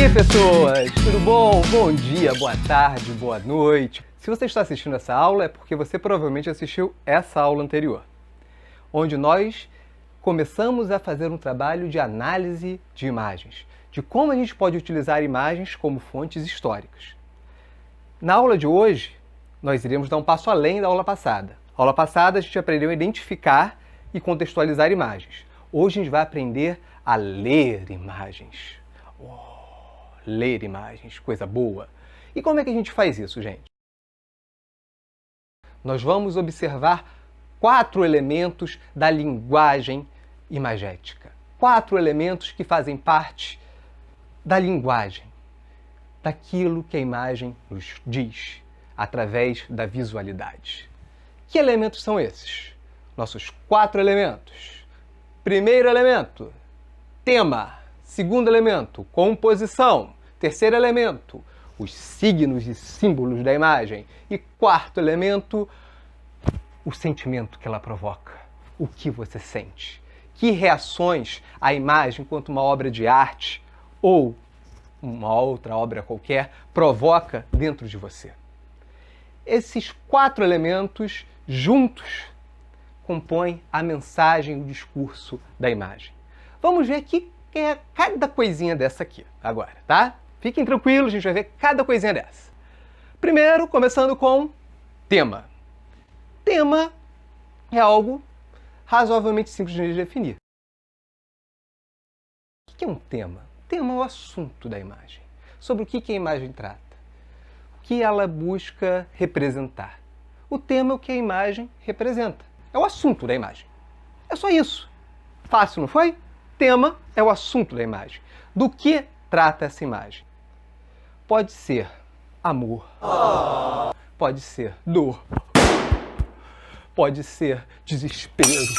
aí, pessoas? Tudo bom? Bom dia, boa tarde, boa noite. Se você está assistindo essa aula é porque você provavelmente assistiu essa aula anterior, onde nós começamos a fazer um trabalho de análise de imagens, de como a gente pode utilizar imagens como fontes históricas. Na aula de hoje, nós iremos dar um passo além da aula passada. Na aula passada, a gente aprendeu a identificar e contextualizar imagens. Hoje a gente vai aprender a ler imagens. Ler imagens, coisa boa. E como é que a gente faz isso, gente? Nós vamos observar 4 elementos da linguagem imagética. 4 elementos que fazem parte da linguagem, daquilo que a imagem nos diz, através da visualidade. Que elementos são esses? Nossos 4 elementos. Primeiro elemento, tema. Segundo elemento, composição. Terceiro elemento, os signos e símbolos da imagem. E quarto elemento, o sentimento que ela provoca. O que você sente. Que reações a imagem, enquanto uma obra de arte ou uma outra obra qualquer, provoca dentro de você. Esses 4 elementos juntos compõem a mensagem, o discurso da imagem. Vamos ver aqui cada coisinha dessa aqui agora, tá? Fiquem tranquilos, a gente vai ver cada coisinha dessa. Primeiro, começando com tema. Tema é algo razoavelmente simples de definir. O que é um tema? Tema é o assunto da imagem. Sobre o que a imagem trata. O que ela busca representar. O tema é o que a imagem representa. É o assunto da imagem. É só isso. Fácil, não foi? Tema é o assunto da imagem. Do que trata essa imagem? Pode ser amor. Pode ser dor. Pode ser desespero.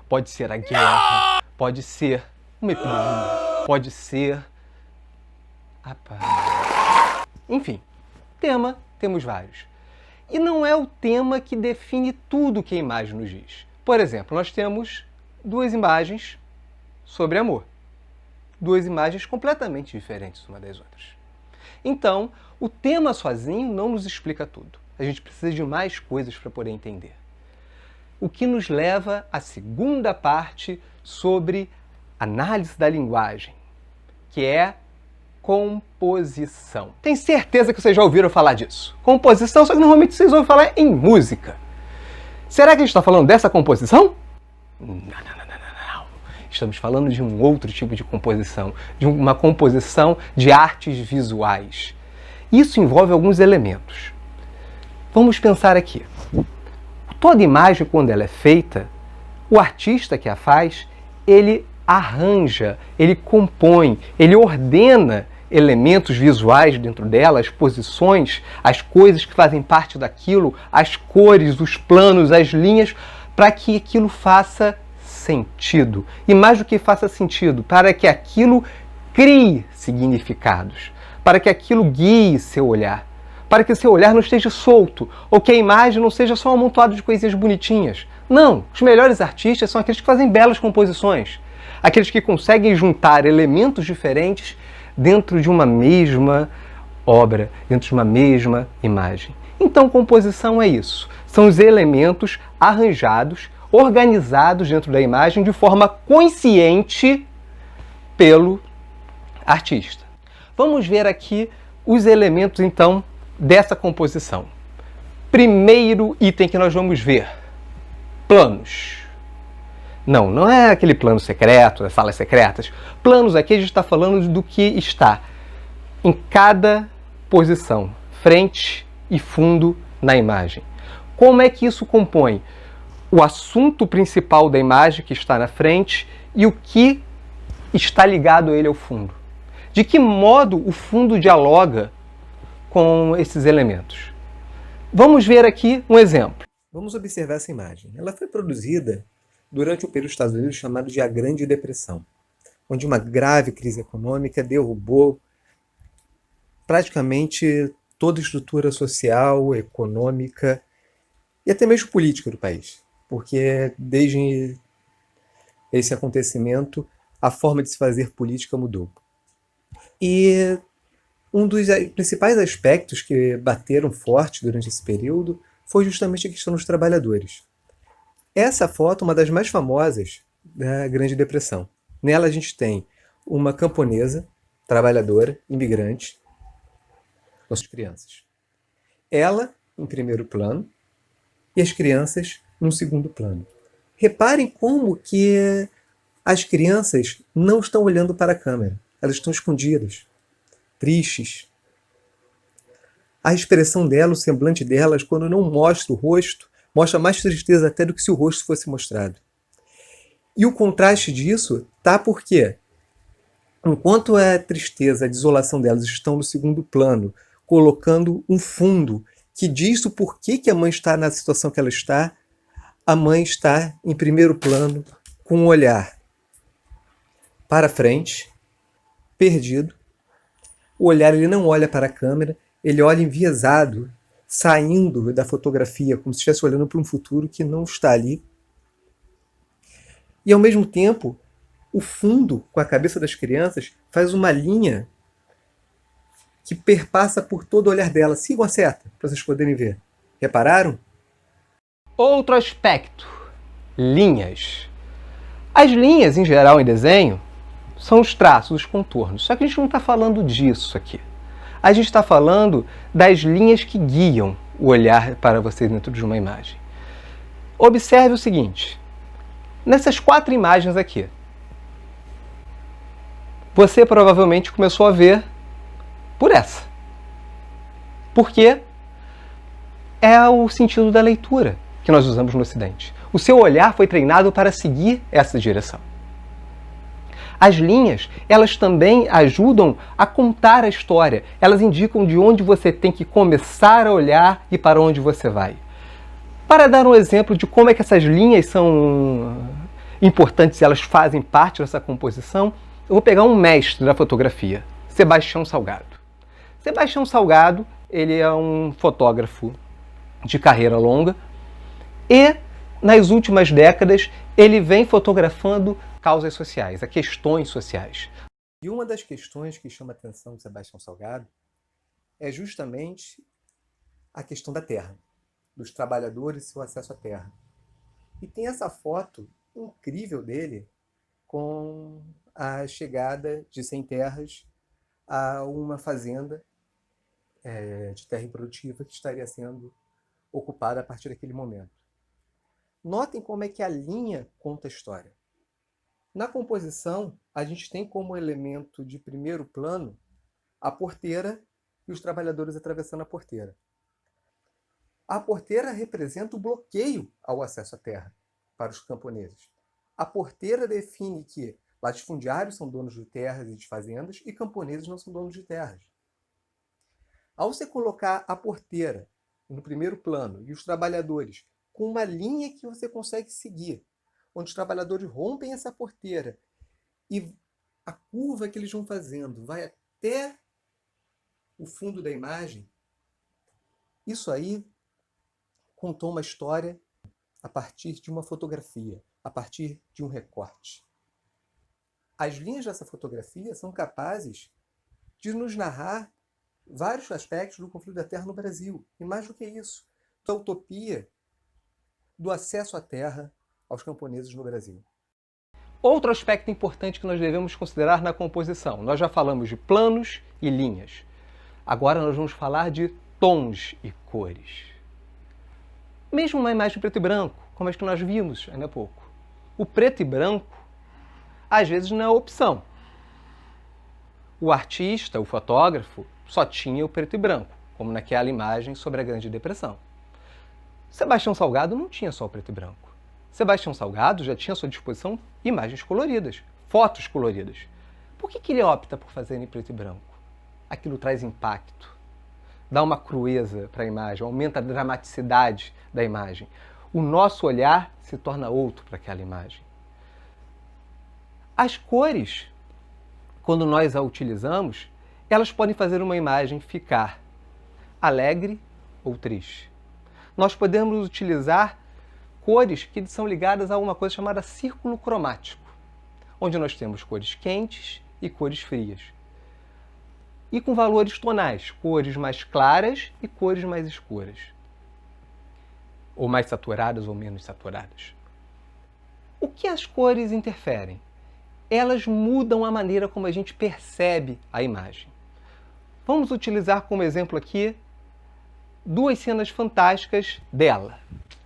Pode ser a guerra. Pode ser uma epidemia. Pode ser a paz. Enfim, tema temos vários. E não é o tema que define tudo que a imagem nos diz. Por exemplo, nós temos 2 imagens sobre amor. 2 imagens completamente diferentes uma das outras. Então, o tema sozinho não nos explica tudo. A gente precisa de mais coisas para poder entender. O que nos leva à segunda parte sobre análise da linguagem, que é composição. Tenho certeza que vocês já ouviram falar disso. Composição, só que normalmente vocês ouvem falar em música. Será que a gente está falando dessa composição? Não. Estamos falando de um outro tipo de composição, de uma composição de artes visuais. Isso envolve alguns elementos. Vamos pensar aqui. Toda imagem, quando ela é feita, o artista que a faz, ele arranja, ele compõe, ele ordena elementos visuais dentro dela, as posições, as coisas que fazem parte daquilo, as cores, os planos, as linhas, para que aquilo faça sentido. E mais do que faça sentido, para que aquilo crie significados, para que aquilo guie seu olhar, para que seu olhar não esteja solto, ou que a imagem não seja só um amontoado de coisinhas bonitinhas. Não, os melhores artistas são aqueles que fazem belas composições, aqueles que conseguem juntar elementos diferentes dentro de uma mesma obra, dentro de uma mesma imagem. Então, composição é isso. São os elementos arranjados, organizados dentro da imagem de forma consciente pelo artista. Vamos ver aqui os elementos, então, dessa composição. Primeiro item que nós vamos ver, planos. Não é aquele plano secreto, das salas secretas. Planos aqui a gente está falando do que está em cada posição, frente e fundo na imagem. Como é que isso compõe o assunto principal da imagem que está na frente e o que está ligado a ele ao fundo? De que modo o fundo dialoga com esses elementos? Vamos ver aqui um exemplo. Vamos observar essa imagem. Ela foi produzida durante o período dos Estados Unidos chamado de a Grande Depressão, onde uma grave crise econômica derrubou praticamente toda a estrutura social, econômica e até mesmo política do país. Porque desde esse acontecimento, a forma de se fazer política mudou. E Um dos principais aspectos que bateram forte durante esse período foi justamente a questão dos trabalhadores. Essa foto é uma das mais famosas da Grande Depressão. Nela a gente tem uma camponesa, trabalhadora, imigrante, com as crianças. Ela em primeiro plano e as crianças num segundo plano. Reparem como que as crianças não estão olhando para a câmera. Elas estão escondidas, tristes. A expressão dela, o semblante delas, quando não mostra o rosto, mostra mais tristeza até do que se o rosto fosse mostrado. E o contraste disso tá porque, enquanto a tristeza, a desolação delas estão no segundo plano, colocando um fundo que diz o porquê que a mãe está na situação que ela está, a mãe está em primeiro plano, com um olhar para frente, perdido. O olhar ele não olha para a câmera, ele olha enviesado, saindo da fotografia, como se estivesse olhando para um futuro que não está ali. E ao mesmo tempo, o fundo com a cabeça das crianças faz uma linha que perpassa por todo o olhar dela. Sigam a seta, para vocês poderem ver. Repararam? Outro aspecto, linhas. As linhas, em geral, em desenho, são os traços, os contornos. Só que a gente não está falando disso aqui. A gente está falando das linhas que guiam o olhar para você dentro de uma imagem. Observe o seguinte. Nessas 4 imagens aqui, você provavelmente começou a ver por essa. Porque é o sentido da leitura que nós usamos no Ocidente. O seu olhar foi treinado para seguir essa direção. As linhas, elas também ajudam a contar a história. Elas indicam de onde você tem que começar a olhar e para onde você vai. Para dar um exemplo de como é que essas linhas são importantes e elas fazem parte dessa composição, eu vou pegar um mestre da fotografia, Sebastião Salgado. Sebastião Salgado, ele é um fotógrafo de carreira longa e, nas últimas décadas, ele vem fotografando causas sociais, questões sociais. E uma das questões que chama a atenção do Sebastião Salgado é justamente a questão da terra, dos trabalhadores e seu acesso à terra. E tem essa foto incrível dele com a chegada de sem terras a uma fazenda de terra improdutiva que estaria sendo ocupada a partir daquele momento. Notem como é que a linha conta a história. Na composição, a gente tem como elemento de primeiro plano a porteira e os trabalhadores atravessando a porteira. A porteira representa o bloqueio ao acesso à terra para os camponeses. A porteira define que latifundiários são donos de terras e de fazendas e camponeses não são donos de terras. Ao você colocar a porteira no primeiro plano e os trabalhadores com uma linha que você consegue seguir, onde os trabalhadores rompem essa porteira e a curva que eles vão fazendo vai até o fundo da imagem, isso aí contou uma história a partir de uma fotografia, a partir de um recorte. As linhas dessa fotografia são capazes de nos narrar vários aspectos do conflito da terra no Brasil. E mais do que isso, da utopia do acesso à terra aos camponeses no Brasil. Outro aspecto importante que nós devemos considerar na composição. Nós já falamos de planos e linhas. Agora nós vamos falar de tons e cores. Mesmo uma imagem preto e branco, como as que nós vimos ainda há pouco. O preto e branco, às vezes, não é opção. O artista, o fotógrafo, só tinha o preto e branco, como naquela imagem sobre a Grande Depressão. Sebastião Salgado não tinha só o preto e branco. Sebastião Salgado já tinha à sua disposição imagens coloridas, fotos coloridas. Por que ele opta por fazer em preto e branco? Aquilo traz impacto, dá uma crueza para a imagem, aumenta a dramaticidade da imagem. O nosso olhar se torna outro para aquela imagem. As cores, quando nós a utilizamos, elas podem fazer uma imagem ficar alegre ou triste. Nós podemos utilizar cores que são ligadas a uma coisa chamada círculo cromático, onde nós temos cores quentes e cores frias. e com valores tonais, cores mais claras e cores mais escuras, ou mais saturadas ou menos saturadas. O que as cores interferem? Elas mudam a maneira como a gente percebe a imagem. Vamos utilizar como exemplo aqui duas cenas fantásticas dela.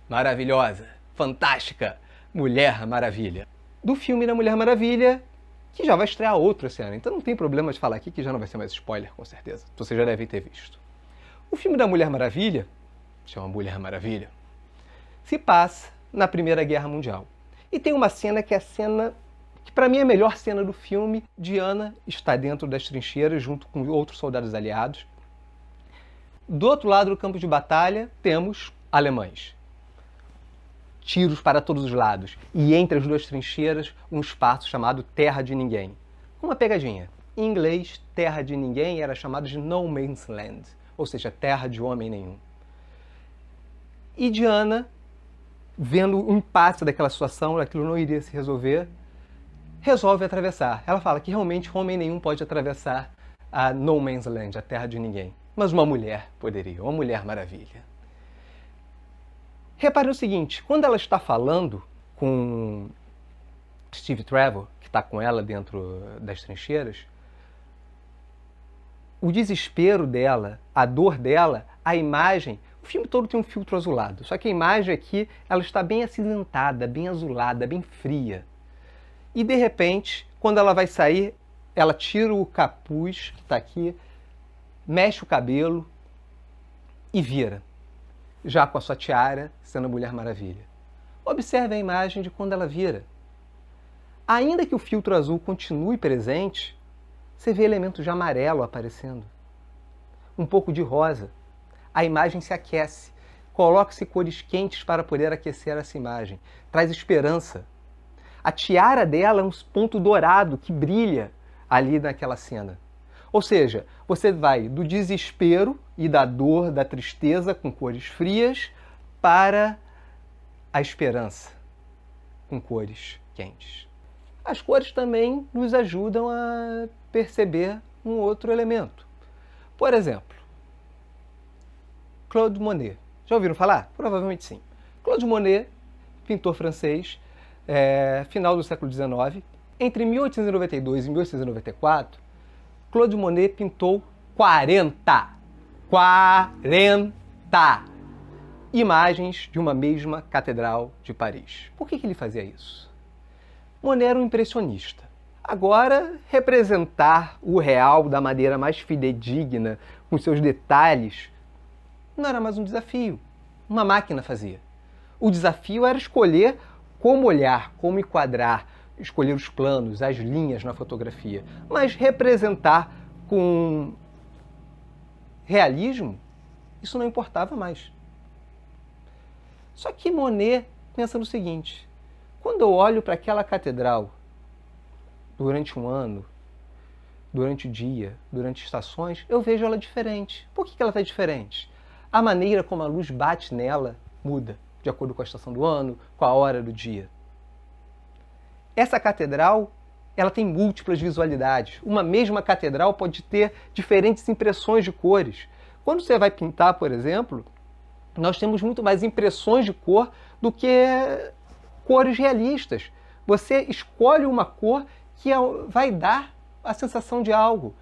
Maravilhosa, fantástica, Mulher Maravilha. Do filme da Mulher Maravilha, que já vai estrear outro esse ano. Então não tem problema de falar aqui que já não vai ser mais spoiler, com certeza. Você já deve ter visto. O filme da Mulher Maravilha, chama Mulher Maravilha, se passa na Primeira Guerra Mundial. E tem uma cena que é a cena que para mim é a melhor cena do filme. Diana está dentro das trincheiras junto com outros soldados aliados. Do outro lado do campo de batalha temos alemães. Tiros para todos os lados. E entre as duas trincheiras um espaço chamado Terra de Ninguém. Uma pegadinha. Em inglês, Terra de Ninguém era chamado de No Man's Land, ou seja, terra de homem nenhum. E Diana, vendo o impasse daquela situação, aquilo não iria se resolver, resolve atravessar. Ela fala que realmente homem nenhum pode atravessar a No Man's Land, a Terra de Ninguém. Mas uma mulher poderia, uma Mulher Maravilha. Repare o seguinte, quando ela está falando com Steve Trevor, que está com ela dentro das trincheiras, o desespero dela, a dor dela, a imagem, o filme todo tem um filtro azulado, só que a imagem aqui, ela está bem acinzentada, bem azulada, bem fria. E de repente, quando ela vai sair, ela tira o capuz que está aqui, mexe o cabelo e vira, já com a sua tiara, sendo a Mulher Maravilha. Observe a imagem de quando ela vira. Ainda que o filtro azul continue presente, você vê elementos de amarelo aparecendo, um pouco de rosa. A imagem se aquece. Coloque-se cores quentes para poder aquecer essa imagem. Traz esperança. A tiara dela é um ponto dourado que brilha ali naquela cena. Ou seja, você vai do desespero e da dor, da tristeza com cores frias para a esperança com cores quentes. As cores também nos ajudam a perceber um outro elemento. Por exemplo, Claude Monet. Já ouviram falar? Provavelmente sim. Claude Monet, pintor francês, final do século XIX. Entre 1892 e 1894, Claude Monet pintou 40 imagens de uma mesma catedral de Paris. Por que ele fazia isso? Monet era um impressionista. Agora, representar o real da maneira mais fidedigna, com seus detalhes, não era mais um desafio. Uma máquina fazia. O desafio era escolher como olhar, como enquadrar, escolher os planos, as linhas na fotografia. Mas representar com realismo, isso não importava mais. Só que Monet pensa no seguinte: quando eu olho para aquela catedral durante um ano, durante o dia, durante estações, eu vejo ela diferente. Por que ela está diferente? A maneira como a luz bate nela muda, de acordo com a estação do ano, com a hora do dia. Essa catedral, ela tem múltiplas visualidades. Uma mesma catedral pode ter diferentes impressões de cores. Quando você vai pintar, por exemplo, nós temos muito mais impressões de cor do que cores realistas. Você escolhe uma cor que vai dar a sensação de algo.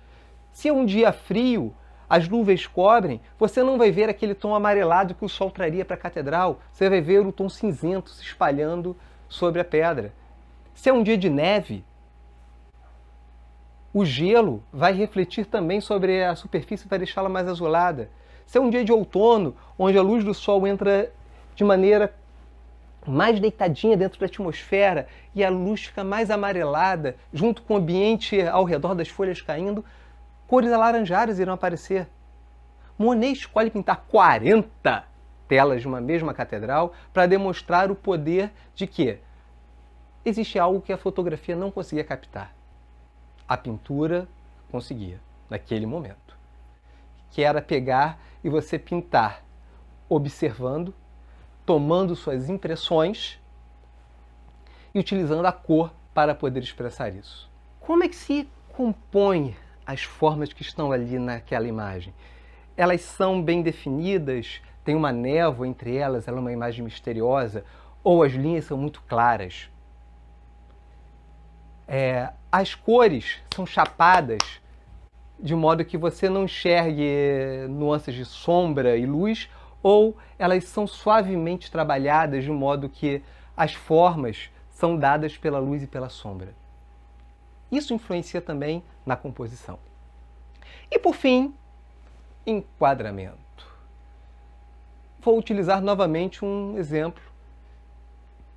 Se é um dia frio, as nuvens cobrem, você não vai ver aquele tom amarelado que o sol traria para a catedral. Você vai ver o tom cinzento se espalhando sobre a pedra. Se é um dia de neve, o gelo vai refletir também sobre a superfície e vai deixá-la mais azulada. Se é um dia de outono, onde a luz do sol entra de maneira mais deitadinha dentro da atmosfera e a luz fica mais amarelada, junto com o ambiente ao redor das folhas caindo, cores alaranjadas irão aparecer. Monet escolhe pintar 40 telas de uma mesma catedral para demonstrar o poder de que existe algo que a fotografia não conseguia captar. A pintura conseguia, naquele momento. Que era pegar e você pintar, observando, tomando suas impressões e utilizando a cor para poder expressar isso. Como é que se compõe as formas que estão ali naquela imagem. Elas são bem definidas, tem uma névoa entre elas, ela é uma imagem misteriosa, ou as linhas são muito claras. As cores são chapadas de modo que você não enxergue nuances de sombra e luz, ou elas são suavemente trabalhadas de modo que as formas são dadas pela luz e pela sombra. Isso influencia também na composição. E por fim, enquadramento. Vou utilizar novamente um exemplo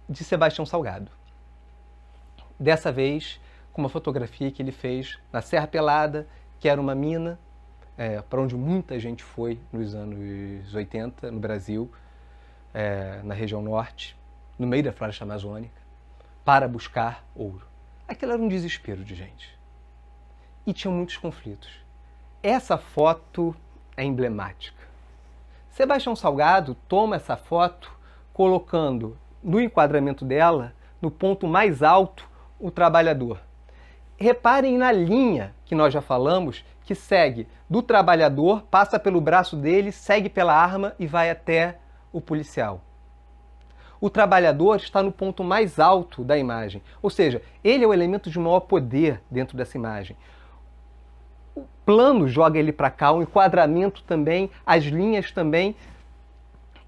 de Sebastião Salgado. Dessa vez, com uma fotografia que ele fez na Serra Pelada, que era uma mina, para onde muita gente foi nos anos 80, no Brasil, na região norte, no meio da floresta amazônica, para buscar ouro. Aquilo era um desespero de gente. E tinha muitos conflitos. Essa foto é emblemática. Sebastião Salgado toma essa foto colocando no enquadramento dela, no ponto mais alto, o trabalhador. Reparem na linha que nós já falamos, que segue do trabalhador, passa pelo braço dele, segue pela arma e vai até o policial. O trabalhador está no ponto mais alto da imagem, ou seja, ele é o elemento de maior poder dentro dessa imagem. O plano joga ele para cá, o enquadramento também, as linhas também,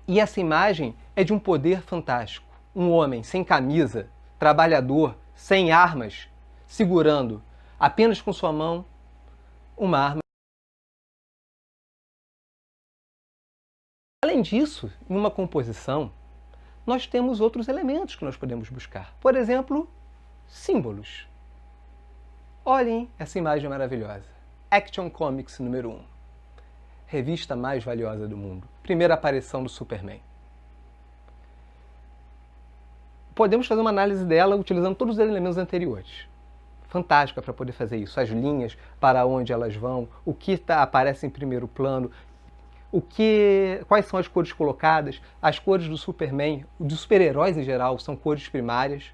e essa imagem é de um poder fantástico. Um homem sem camisa, trabalhador, sem armas, segurando apenas com sua mão uma arma. Além disso, em uma composição, nós temos outros elementos que nós podemos buscar. Por exemplo, símbolos. Olhem essa imagem maravilhosa. Action Comics número 1. Revista mais valiosa do mundo. Primeira aparição do Superman. Podemos fazer uma análise dela utilizando todos os elementos anteriores. Fantástica para poder fazer isso. As linhas, para onde elas vão, o que aparece em primeiro plano, quais são as cores colocadas, as cores do Superman, dos super-heróis em geral, são cores primárias.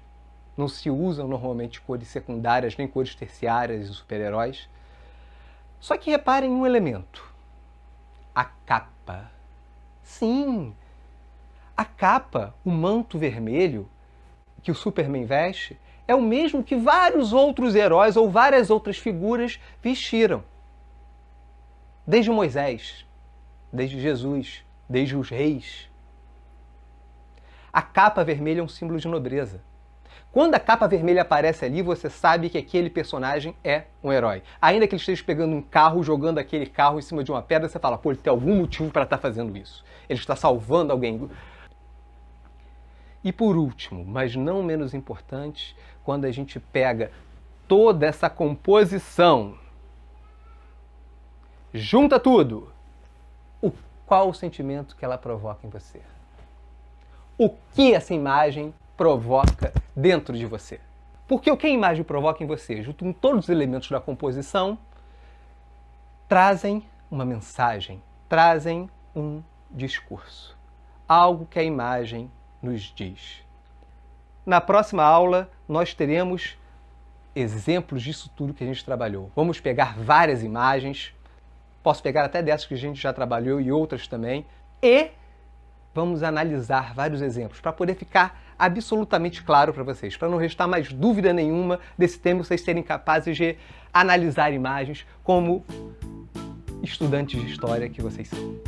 Não se usam normalmente cores secundárias, nem cores terciárias dos super-heróis. Só que reparem em um elemento. A capa. Sim! A capa, o manto vermelho que o Superman veste, é o mesmo que vários outros heróis ou várias outras figuras vestiram. Desde Moisés, desde Jesus, desde os reis. A capa vermelha é um símbolo de nobreza. Quando a capa vermelha aparece ali, você sabe que aquele personagem é um herói. Ainda que ele esteja pegando um carro, jogando aquele carro em cima de uma pedra, você fala, pô, ele tem algum motivo para estar fazendo isso. Ele está salvando alguém. E por último, mas não menos importante, quando a gente pega toda essa composição, junta tudo, qual o sentimento que ela provoca em você? O que essa imagem provoca dentro de você? Porque o que a imagem provoca em você, junto com todos os elementos da composição, trazem uma mensagem, trazem um discurso. Algo que a imagem nos diz. Na próxima aula, nós teremos exemplos disso tudo que a gente trabalhou. Vamos pegar várias imagens, posso pegar até dessas que a gente já trabalhou e outras também, e vamos analisar vários exemplos para poder ficar absolutamente claro para vocês, para não restar mais dúvida nenhuma desse tema, vocês serem capazes de analisar imagens como estudantes de história que vocês são.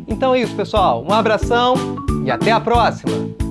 Então é isso, pessoal. Um abração e até a próxima!